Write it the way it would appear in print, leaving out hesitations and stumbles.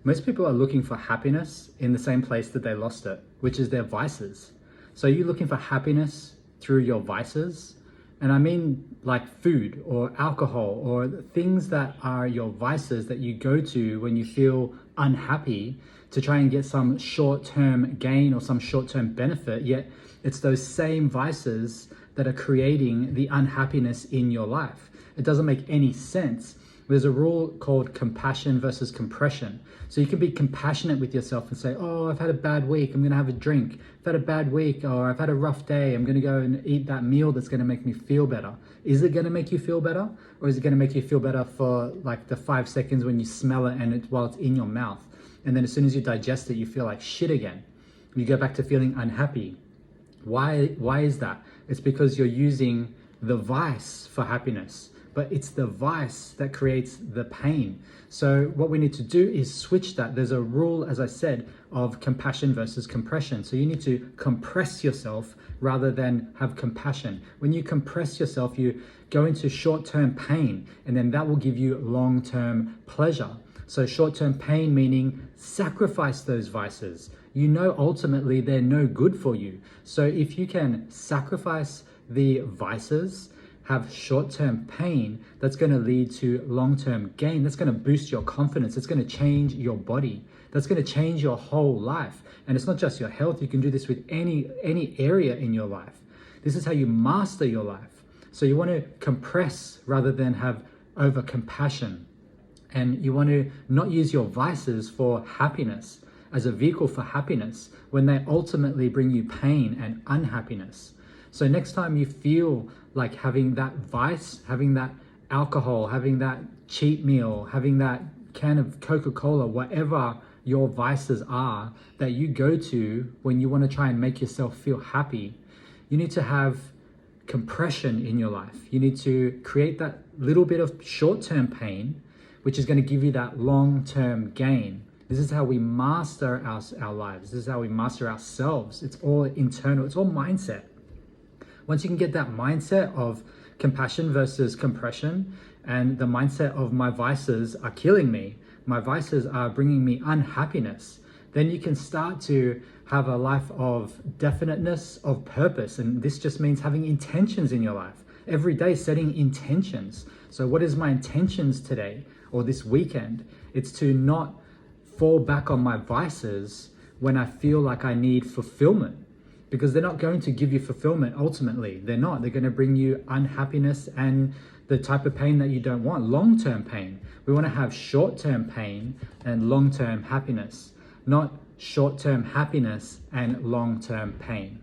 Most people are looking for happiness in the same place that they lost it, which is their vices. So you're looking for happiness through your vices. And I mean like food or alcohol or things that are your vices that you go to when you feel unhappy to try and get some short-term gain or some short-term benefit. Yet it's those same vices that are creating the unhappiness in your life. It doesn't make any sense. There's a rule called compassion versus compression. So you can be compassionate with yourself and say, oh, I've had a bad week, I'm gonna have a drink. I've had a bad week, or I've had a rough day, I'm gonna go and eat that meal that's gonna make me feel better. Is it gonna make you feel better? Or is it gonna make you feel better for like the 5 seconds when you smell it and while it's in your mouth? And then as soon as you digest it, you feel like shit again. You go back to feeling unhappy. Why is that? It's because you're using the vice for happiness, but it's the vice that creates the pain. So what we need to do is switch that. There's a rule, as I said, of compassion versus compression. So you need to compress yourself rather than have compassion. When you compress yourself, you go into short-term pain, and then that will give you long-term pleasure. So short-term pain meaning sacrifice those vices. You know ultimately they're no good for you. So if you can sacrifice the vices, have short-term pain, that's going to lead to long-term gain. That's going to boost your confidence. It's going to change your body. That's going to change your whole life. And it's not just your health. You can do this with any area in your life. This is how you master your life. So you want to compress rather than have over-compassion. And you want to not use your vices for happiness, as a vehicle for happiness, when they ultimately bring you pain and unhappiness. So next time you feel like having that vice, having that alcohol, having that cheat meal, having that can of Coca-Cola, whatever your vices are that you go to when you want to try and make yourself feel happy, you need to have compression in your life. You need to create that little bit of short-term pain, which is going to give you that long-term gain. This is how we master our lives. This is how we master ourselves. It's all internal. It's all mindset. Once you can get that mindset of compassion versus compression, and the mindset of my vices are killing me, my vices are bringing me unhappiness, then you can start to have a life of definiteness, of purpose. And this just means having intentions in your life. Every day setting intentions. So what is my intentions today or this weekend? It's to not fall back on my vices when I feel like I need fulfillment. Because they're not going to give you fulfillment ultimately. They're not. They're going to bring you unhappiness and the type of pain that you don't want, long-term pain. We want to have short-term pain and long-term happiness, not short-term happiness and long-term pain.